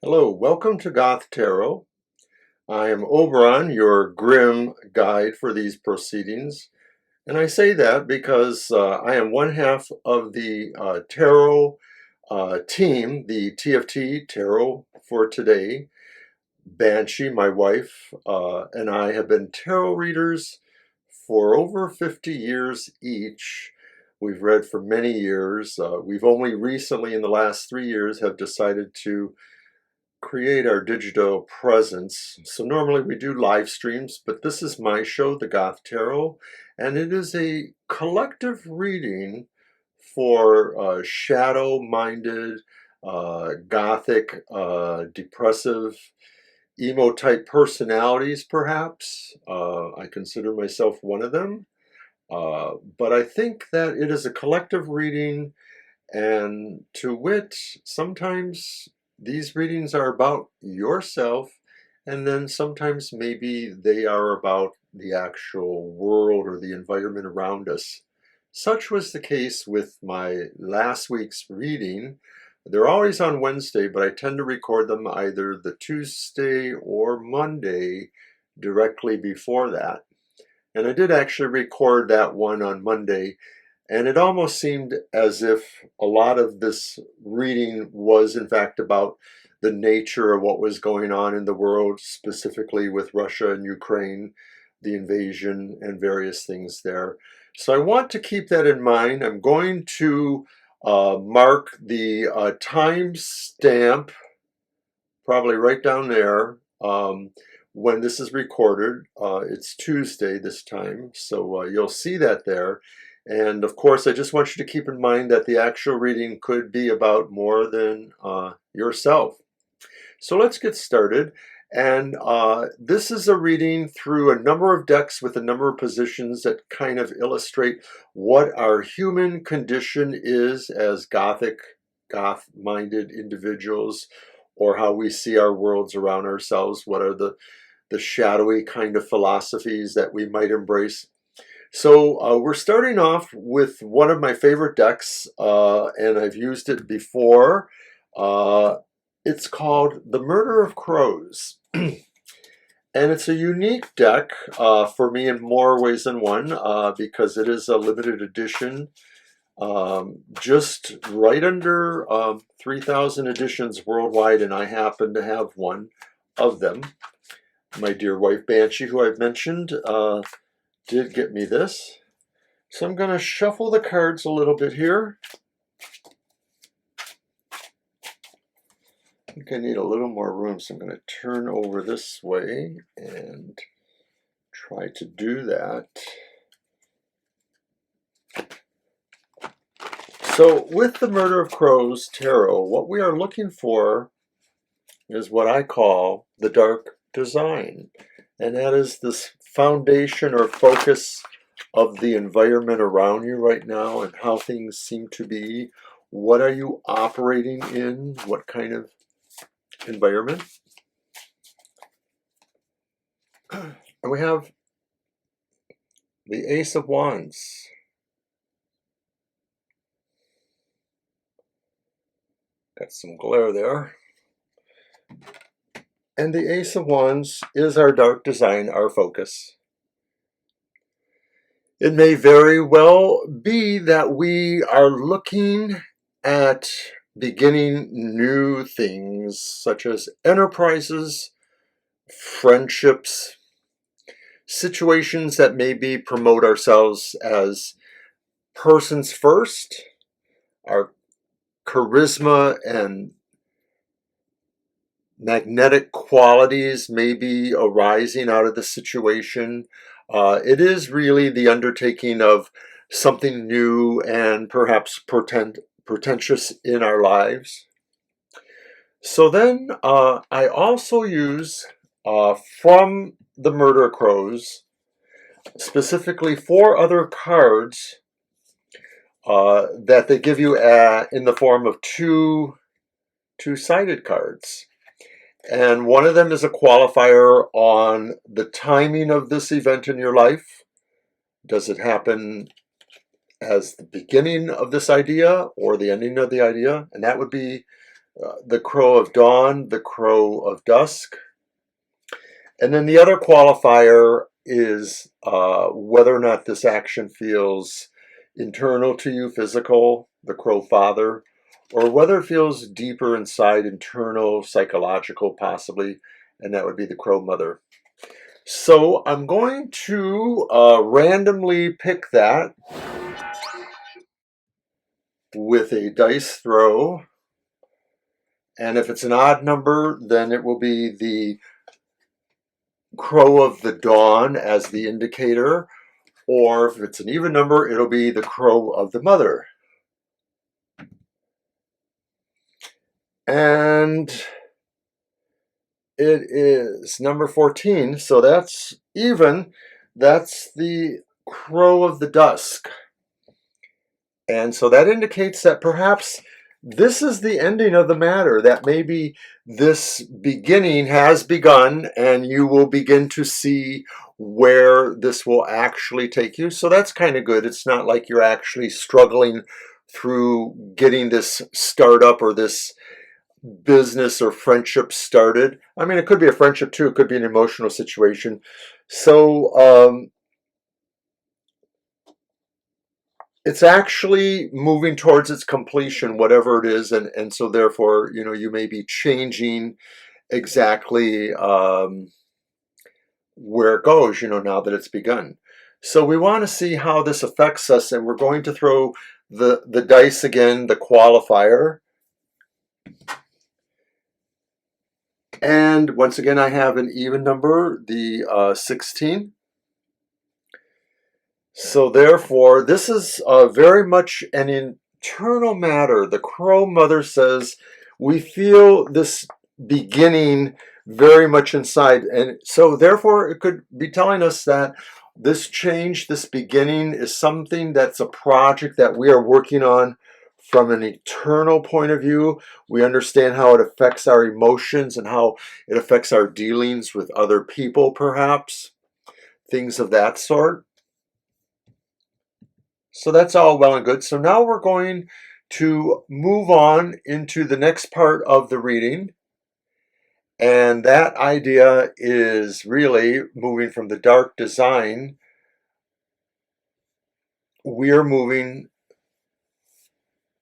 Hello, welcome to Goth Tarot. I am Oberon, your grim guide for these proceedings. And I say that because I am one half of the tarot team, the TFT Tarot for Today. Banshee, my wife, and I have been tarot readers for over 50 years each. We've read for many years. We've only recently, in the last 3 years, have decided to create our digital presence. So normally we do live streams, but this is my show, the Goth Tarot, and it is a collective reading for shadow-minded, gothic, depressive, emo-type personalities, perhaps. I consider myself one of them. But I think that it is a collective reading, and to wit, sometimes these readings are about yourself, and then sometimes maybe they are about the actual world or the environment around us. Such was the case with my last week's reading. They're always on Wednesday, but I tend to record them either the Tuesday or Monday directly before that. And I did actually record that one on Monday, and it almost seemed as if a lot of this reading was in fact about the nature of what was going on in the world, specifically with Russia and Ukraine, the invasion and various things there. So I want to keep that in mind. I'm going to mark the time stamp, probably right down there, when this is recorded. It's Tuesday this time, so you'll see that there. And of course, I just want you to keep in mind that the actual reading could be about more than yourself. So let's get started. And this is a reading through a number of decks with a number of positions that kind of illustrate what our human condition is as goth-minded individuals, or how we see our worlds around ourselves. What are the shadowy kind of philosophies that we might embrace? So we're starting off with one of my favorite decks, and I've used it before. It's called The Murder of Crows. And it's a unique deck for me in more ways than one, because it is a limited edition, just right under 3,000 editions worldwide, and I happen to have one of them. My dear wife Banshee, who I've mentioned, did get me this. So I'm going to shuffle the cards a little bit here. I think I need a little more room, so I'm going to turn over this way and try to do that. So with the Murder of Crows Tarot, what we are looking for is what I call the dark design. And that is this foundation or focus of the environment around you right now and how things seem to be. What are you operating in? What kind of environment? And we have the Ace of Wands. Got some glare there. And the Ace of Wands is our dark design, our focus. It may very well be that we are looking at beginning new things, such as enterprises, friendships, situations that maybe promote ourselves as persons first, our charisma and magnetic qualities may be arising out of the situation. It is really the undertaking of something new and perhaps pretentious in our lives. So then I also use from the Murder of Crows specifically 4 other cards that they give you in the form of two-sided cards. And one of them is a qualifier on the timing of this event in your life. Does it happen as the beginning of this idea or the ending of the idea? And that would be the crow of dawn, the crow of dusk. And then the other qualifier is whether or not this action feels internal to you, physical, the crow father, or whether it feels deeper inside, internal, psychological, possibly, and that would be the crow mother. So I'm going to randomly pick that with a dice throw. And if it's an odd number, then it will be the crow of the dawn as the indicator. Or if it's an even number, it'll be the crow of the mother. And it is number 14, so that's even. That's the crow of the dusk. And so that indicates that perhaps this is the ending of the matter, that maybe this beginning has begun and you will begin to see where this will actually take you. So that's kind of good. It's not like you're actually struggling through getting this startup or this business or friendship started. I mean, it could be a friendship too. It could be an emotional situation. So it's actually moving towards its completion, whatever it is, and so therefore, you know, you may be changing exactly where it goes, you know, now that it's begun. So we want to see how this affects us, and we're going to throw the dice again, the qualifier. And once again, I have an even number, the 16. So therefore, this is very much an internal matter. The crow mother says, we feel this beginning very much inside. And so therefore, it could be telling us that this change, this beginning is something that's a project that we are working on from an eternal point of view. We understand how it affects our emotions and how it affects our dealings with other people, perhaps, things of that sort. So that's all well and good. So now we're going to move on into the next part of the reading. And that idea is really moving from the dark design. We're moving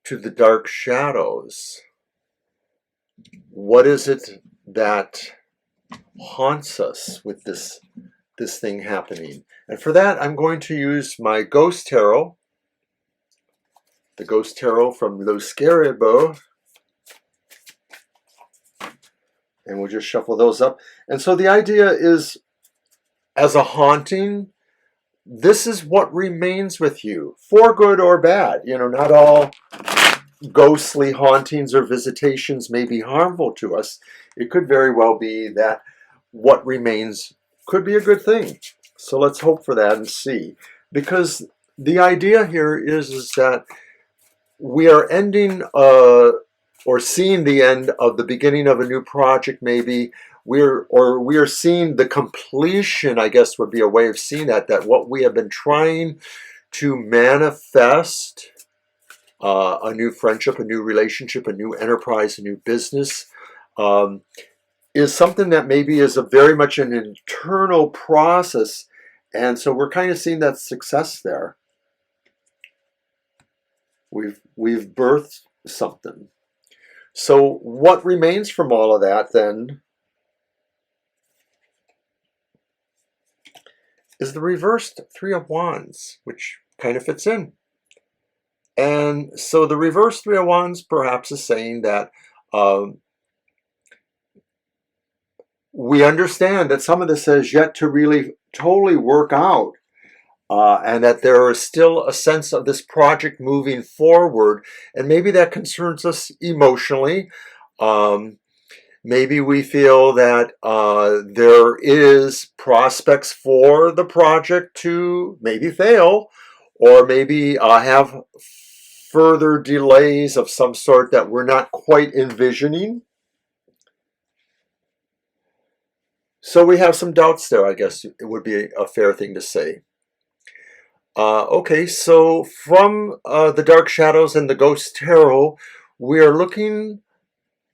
to the dark shadows. What is it that haunts us with this thing happening? And for that, I'm going to use my Ghost Tarot, the Ghost Tarot from Lo Scarabo, and we'll just shuffle those up. And so the idea is, as a haunting, this is what remains with you, for good or bad. You know, not all ghostly hauntings or visitations may be harmful to us. It could very well be that what remains could be a good thing. So let's hope for that and see. Because the idea here is that we are ending or seeing the end of the beginning of a new project, maybe. We are seeing the completion, I guess would be a way of seeing that what we have been trying to manifest, a new friendship, a new relationship, a new enterprise, a new business, is something that maybe is a very much an internal process. And so we're kind of seeing that success there. We've birthed something. So what remains from all of that then is the reversed Three of Wands, which kind of fits in. And so the reversed Three of Wands perhaps is saying that we understand that some of this has yet to really totally work out. And that there is still a sense of this project moving forward, and maybe that concerns us emotionally. Maybe we feel that there is prospects for the project to maybe fail, or maybe have further delays of some sort that we're not quite envisioning. So we have some doubts there, I guess it would be a fair thing to say. Okay, so from the Dark Shadows and the Ghost Tarot, we are looking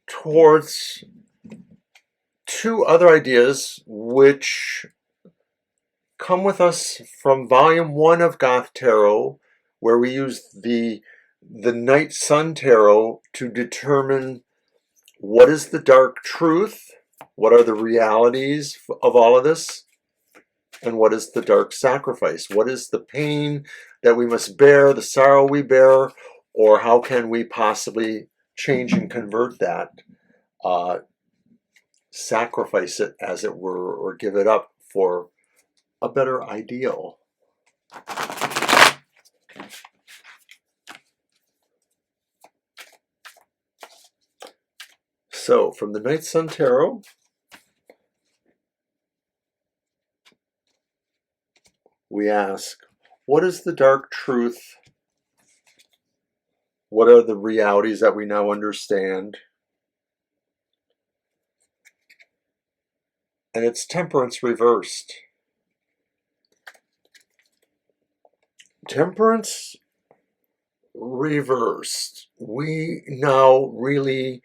towards two other ideas which come with us from volume 1 of Goth Tarot, where we use the Night Sun Tarot to determine what is the dark truth, what are the realities of all of this, and what is the dark sacrifice? What is the pain that we must bear, the sorrow we bear, or how can we possibly change and convert that, sacrifice it, as it were, or give it up for a better ideal? So, from the Night Sun Tarot, we ask, what is the dark truth? What are the realities that we now understand? And it's Temperance reversed. Temperance reversed. We now really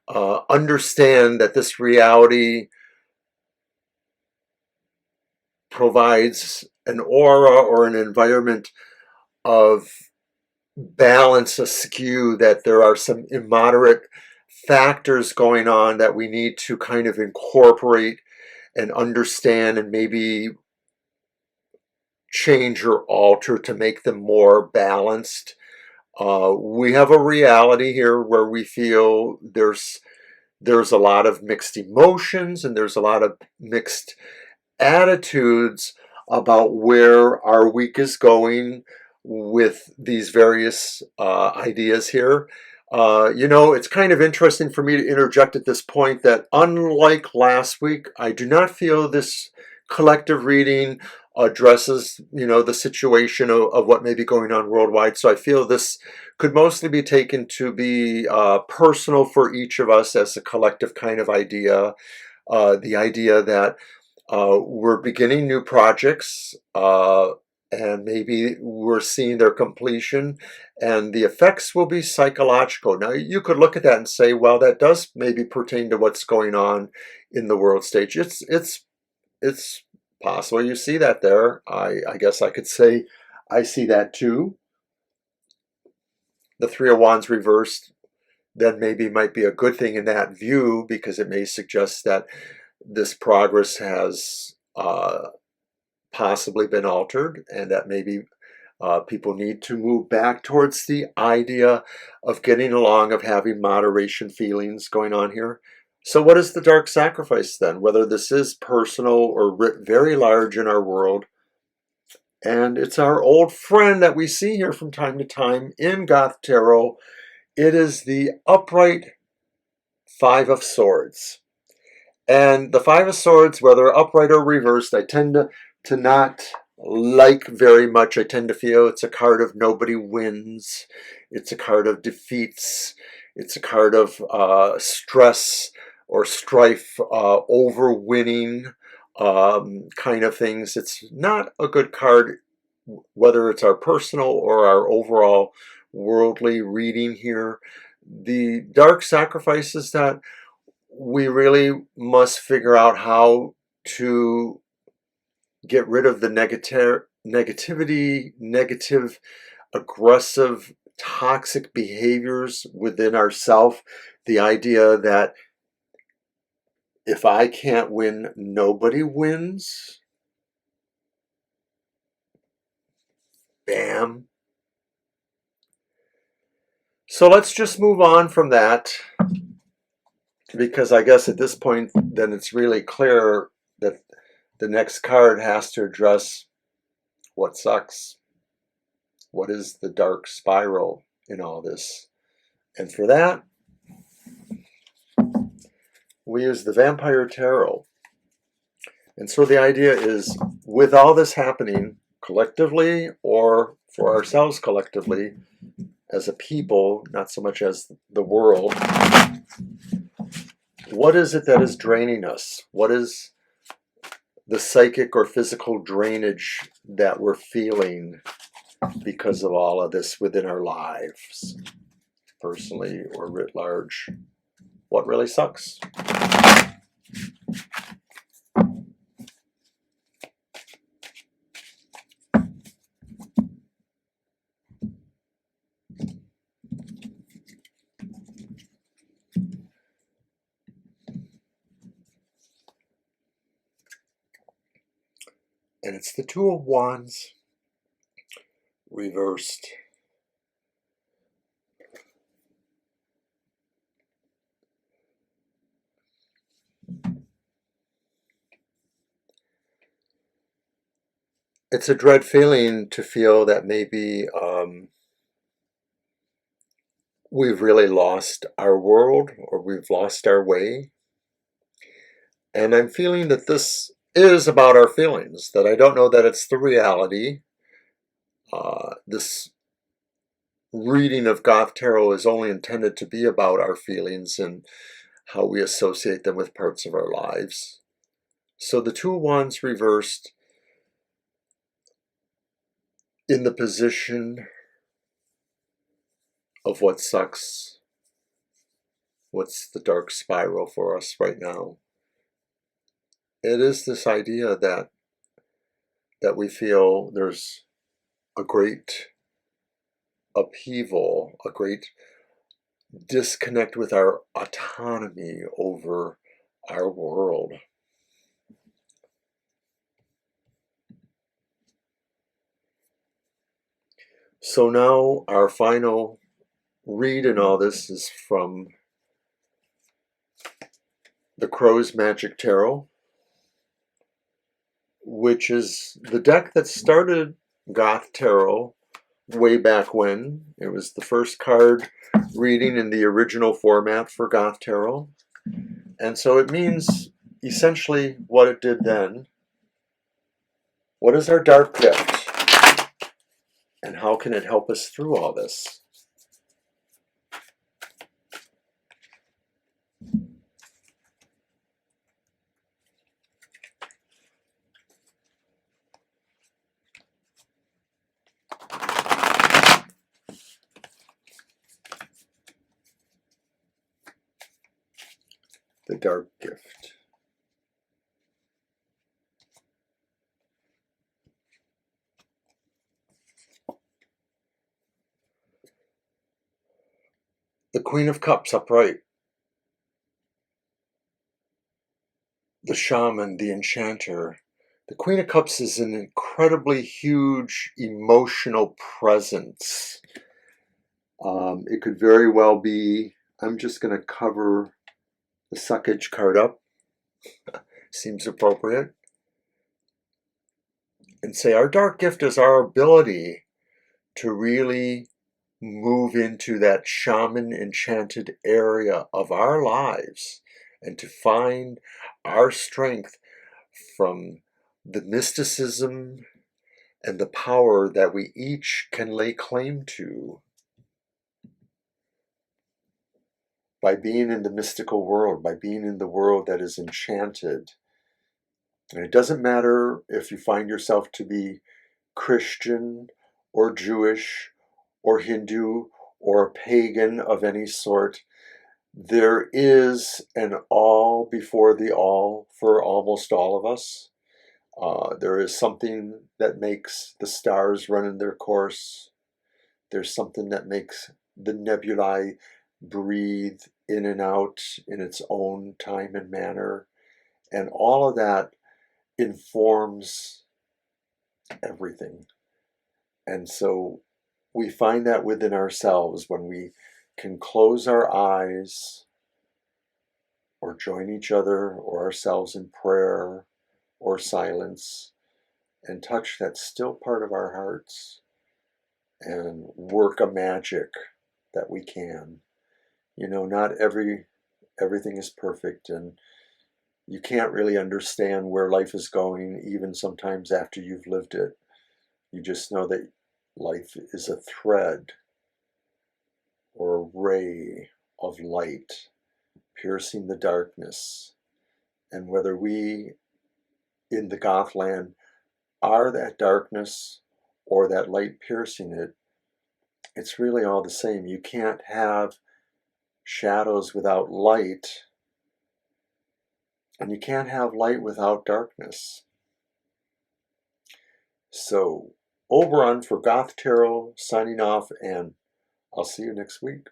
understand that this reality provides an aura or an environment of balance askew, that there are some immoderate factors going on that we need to kind of incorporate and understand and maybe change or alter to make them more balanced. We have a reality here where we feel there's a lot of mixed emotions and there's a lot of mixed attitudes about where our week is going with these various ideas here. It's kind of interesting for me to interject at this point that, unlike last week, I do not feel this collective reading addresses, the situation of what may be going on worldwide. So I feel this could mostly be taken to be personal for each of us as a collective kind of idea. The idea that we're beginning new projects, and maybe we're seeing their completion, and the effects will be psychological. Now, you could look at that and say, well, that does maybe pertain to what's going on in the world stage. It's possible you see that there. I guess I could say I see that too. The Three of Wands reversed then maybe might be a good thing in that view, because it may suggest that this progress has possibly been altered, and that maybe people need to move back towards the idea of getting along, of having moderation feelings going on here. So what is the dark sacrifice then? Whether this is personal or writ very large in our world. And it's our old friend that we see here from time to time in Goth Tarot. It is the upright Five of Swords. And the Five of Swords, whether upright or reversed, I tend to not like very much. I tend to feel it's a card of nobody wins. It's a card of defeats. It's a card of stress or strife over winning kind of things. It's not a good card, whether it's our personal or our overall worldly reading here. The dark sacrifice is that we really must figure out how to get rid of the negativity, negative, aggressive, toxic behaviors within ourselves. The idea that if I can't win, nobody wins. Bam. So let's just move on from that, because I guess at this point then it's really clear that the next card has to address what sucks. What is the dark spiral in all this? And for that, we use the Vampire Tarot. And so the idea is, with all this happening collectively, or for ourselves collectively, as a people, not so much as the world, what is it that is draining us? What is the psychic or physical drainage that we're feeling because of all of this within our lives, personally or writ large? what really sucks. And it's the Two of Wands reversed. It's a dread feeling to feel that maybe we've really lost our world, or we've lost our way. And I'm feeling that this is about our feelings, that I don't know that it's the reality. This reading of Goth Tarot is only intended to be about our feelings and how we associate them with parts of our lives. So the Two of Wands reversed in the position of what sucks, what's the dark spiral for us right now. It is this idea that we feel there's a great upheaval, a great disconnect with our autonomy over our world. So now our final read in all this is from the Crow's Magick Tarot, which is the deck that started Goth Tarot way back when. It was the first card reading in the original format for Goth Tarot. And so it means essentially what it did then. What is our dark gift? And how can it help us through all this? The dark gift. The Queen of Cups upright. The Shaman, the Enchanter. The Queen of Cups is an incredibly huge emotional presence. It could very well be, I'm just going to cover the suckage card up. Seems appropriate. And say our dark gift is our ability to really move into that shaman enchanted area of our lives and to find our strength from the mysticism and the power that we each can lay claim to by being in the mystical world, by being in the world that is enchanted. And it doesn't matter if you find yourself to be Christian or Jewish or Hindu or pagan of any sort. There is an all before the all for almost all of us. There is something that makes the stars run in their course. There's something that makes the nebulae breathe in and out in its own time and manner. And all of that informs everything. And so we find that within ourselves when we can close our eyes or join each other or ourselves in prayer or silence and touch that still part of our hearts and work a magic that we can. You know, not everything is perfect, and you can't really understand where life is going even sometimes after you've lived it. You just know that life is a thread or a ray of light piercing the darkness. And whether we in the Gothland are that darkness or that light piercing it, it's really all the same. You can't have shadows without light, and you can't have light without darkness. So, Oberon for Goth Tarot, signing off, and I'll see you next week.